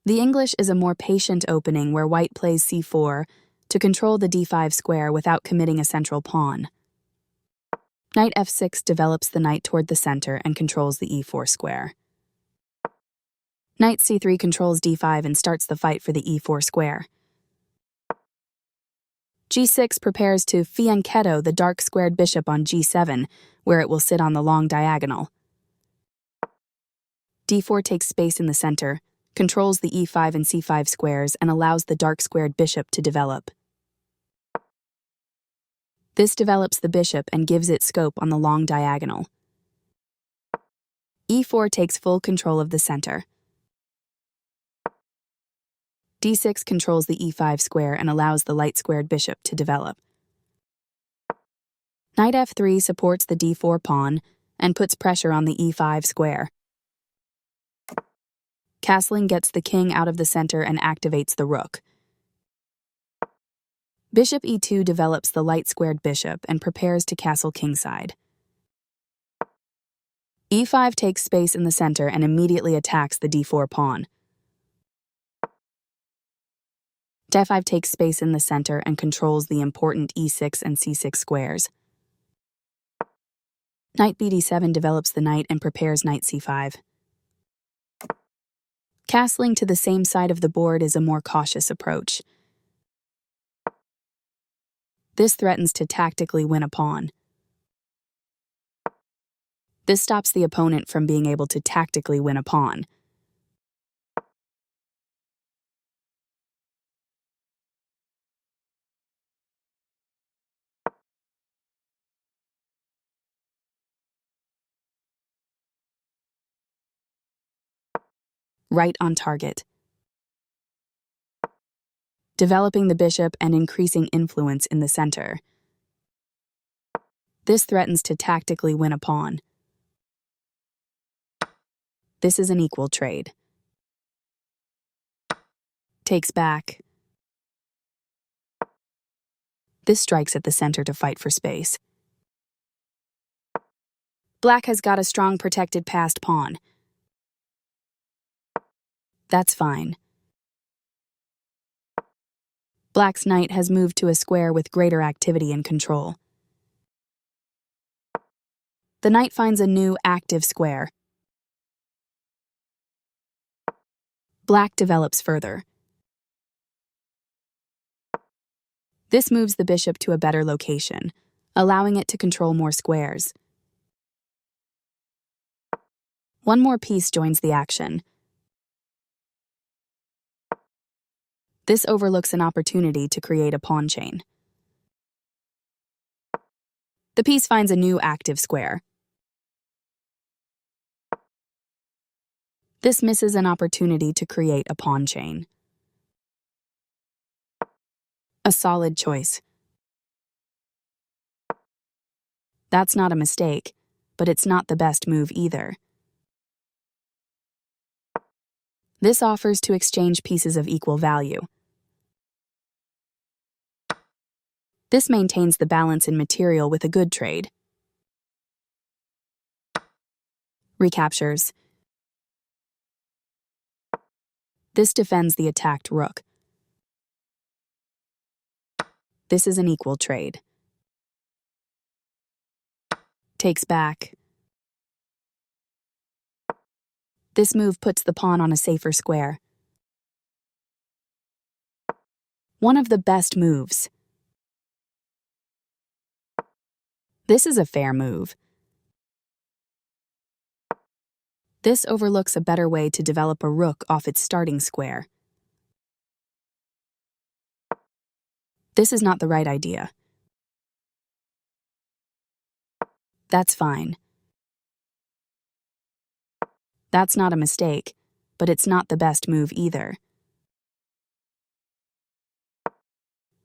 The English is a more patient opening where white plays c4 to control the d5 square without committing a central pawn. Knight f6 develops the knight toward the center and controls the e4 square. Knight c3 controls d5 and starts the fight for the e4 square. g6 prepares to fianchetto the dark squared bishop on g7, where it will sit on the long diagonal. d4 takes space in the center, controls the e5 and c5 squares, and allows the dark squared bishop to develop. This develops the bishop and gives it scope on the long diagonal. e4 takes full control of the center. d6 controls the e5 square and allows the light-squared bishop to develop. Knight f3 supports the d4 pawn and puts pressure on the e5 square. Castling gets the king out of the center and activates the rook. Bishop e2 develops the light-squared bishop and prepares to castle kingside. e5 takes space in the center and immediately attacks the d4 pawn. d5 takes space in the center and controls the important e6 and c6 squares. Knight bd7 develops the knight and prepares knight c5. Castling to the same side of the board is a more cautious approach. This threatens to tactically win a pawn. This stops the opponent from being able to tactically win a pawn. Right on target. Developing the bishop and increasing influence in the center. This threatens to tactically win a pawn. This is an equal trade. Takes back. This strikes at the center to fight for space. Black has got a strong protected passed pawn. That's fine. Black's knight has moved to a square with greater activity and control. The knight finds a new active square. Black develops further. This moves the bishop to a better location, allowing it to control more squares. One more piece joins the action. This overlooks an opportunity to create a pawn chain. The piece finds a new active square. This misses an opportunity to create a pawn chain. A solid choice. That's not a mistake, but it's not the best move either. This offers to exchange pieces of equal value. This maintains the balance in material with a good trade. Recaptures. This defends the attacked rook. This is an equal trade. Takes back. This move puts the pawn on a safer square. One of the best moves. This is a fair move. This overlooks a better way to develop a rook off its starting square. This is not the right idea. That's fine. That's not a mistake, but it's not the best move either.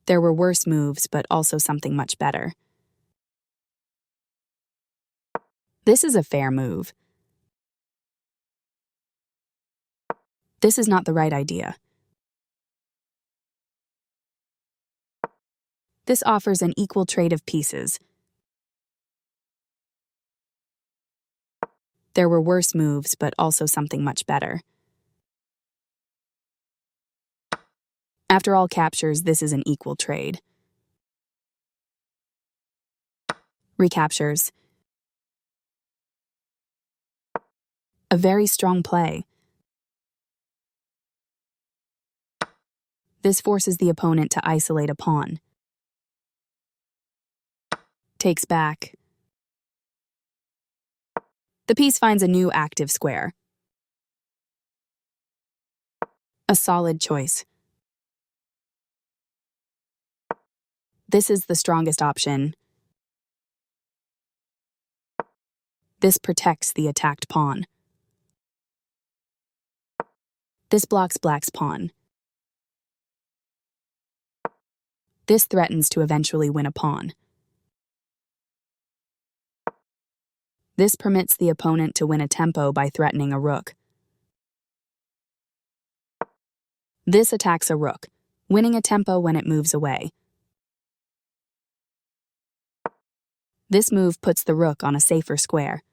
There were worse moves, but also something much better. This is a fair move. This is not the right idea. This offers an equal trade of pieces. There were worse moves, but also something much better. After all captures, this is an equal trade. Recaptures. A very strong play. This forces the opponent to isolate a pawn. Takes back. The piece finds a new active square. A solid choice. This is the strongest option. This protects the attacked pawn. This blocks black's pawn. This threatens to eventually win a pawn. This permits the opponent to win a tempo by threatening a rook. This attacks a rook, winning a tempo when it moves away. This move puts the rook on a safer square.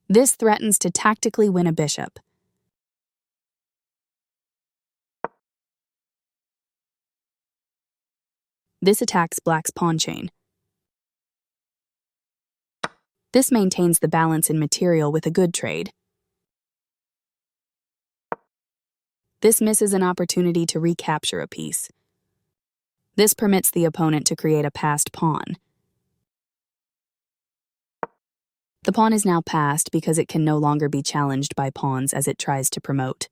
This threatens to tactically win a bishop. This attacks black's pawn chain. This maintains the balance in material with a good trade. This misses an opportunity to recapture a piece. This permits the opponent to create a passed pawn. The pawn is now passed because it can no longer be challenged by pawns as it tries to promote.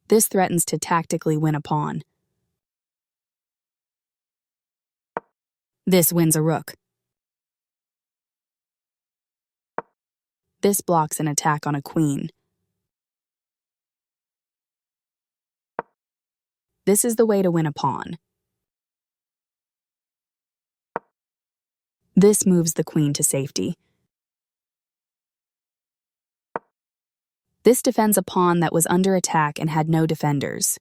This threatens to tactically win a pawn. This wins a rook. This blocks an attack on a queen. This is the way to win a pawn. This moves the queen to safety. This defends a pawn that was under attack and had no defenders.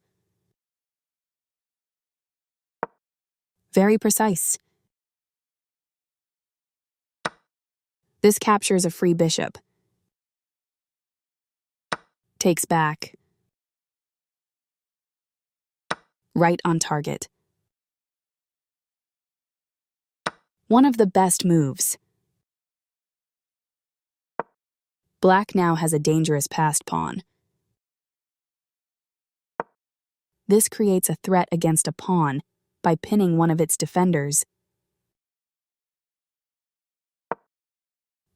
Very precise. This captures a free bishop. Takes back. Right on target. One of the best moves. Black now has a dangerous passed pawn. This creates a threat against a pawn by pinning one of its defenders.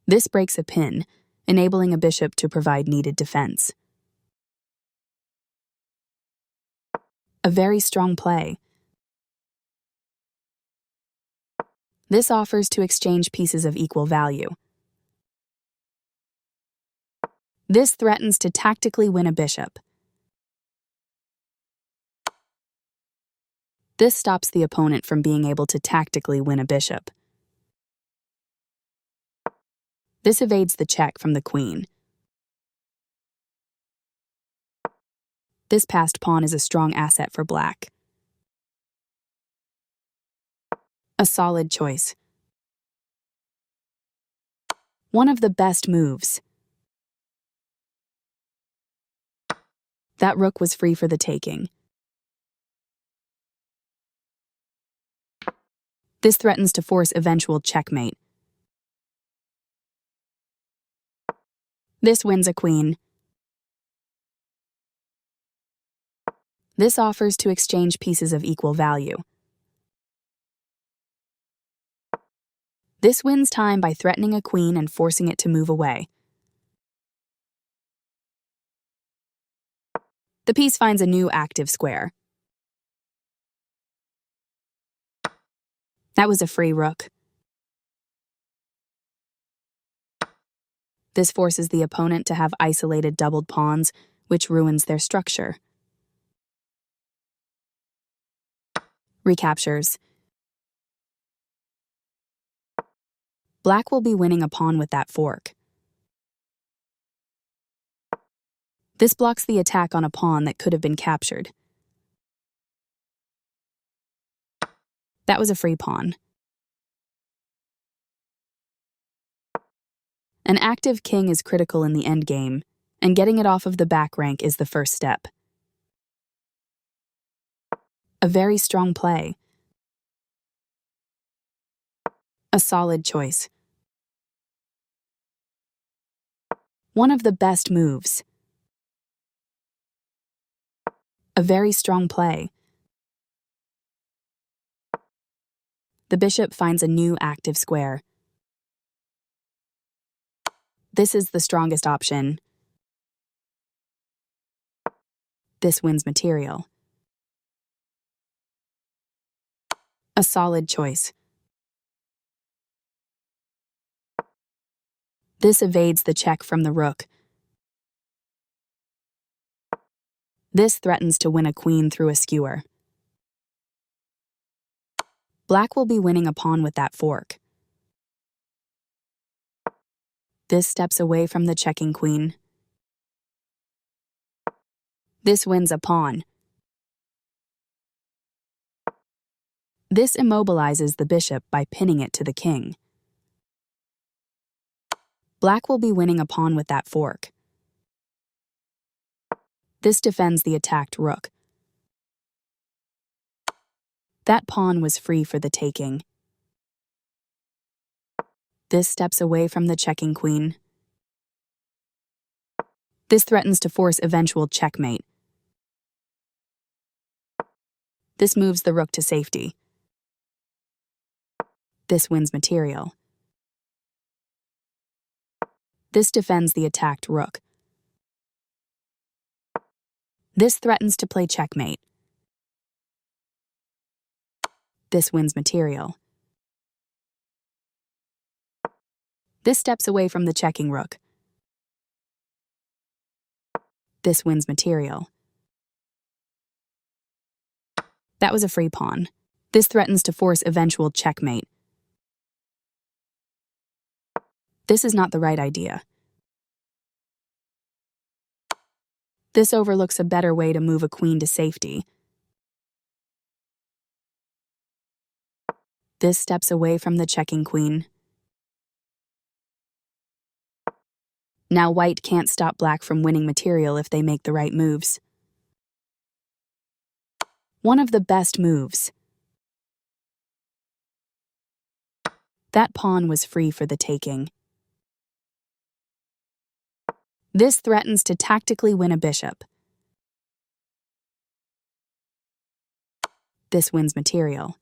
This breaks a pin, enabling a bishop to provide needed defense. A very strong play. This offers to exchange pieces of equal value. This threatens to tactically win a bishop. This stops the opponent from being able to tactically win a bishop. This evades the check from the queen. This passed pawn is a strong asset for black. A solid choice. One of the best moves. That rook was free for the taking. This threatens to force eventual checkmate. This wins a queen. This offers to exchange pieces of equal value. This wins time by threatening a queen and forcing it to move away. The piece finds a new active square. That was a free rook. This forces the opponent to have isolated doubled pawns, which ruins their structure. Recaptures. Black will be winning a pawn with that fork. This blocks the attack on a pawn that could have been captured. That was a free pawn. An active king is critical in the endgame, and getting it off of the back rank is the first step. A very strong play. A solid choice. One of the best moves. A very strong play. The bishop finds a new active square. This is the strongest option. This wins material. A solid choice. This evades the check from the rook. This threatens to win a queen through a skewer. Black will be winning a pawn with that fork. This steps away from the checking queen. This wins a pawn. This immobilizes the bishop by pinning it to the king. Black will be winning a pawn with that fork. This defends the attacked rook. That pawn was free for the taking. This steps away from the checking queen. This threatens to force eventual checkmate. This moves the rook to safety. This wins material. This defends the attacked rook. This threatens to play checkmate. This wins material. This steps away from the checking rook. This wins material. That was a free pawn. This threatens to force eventual checkmate. This is not the right idea. This overlooks a better way to move a queen to safety. This steps away from the checking queen. Now white can't stop black from winning material if they make the right moves. One of the best moves. That pawn was free for the taking. This threatens to tactically win a bishop. This wins material.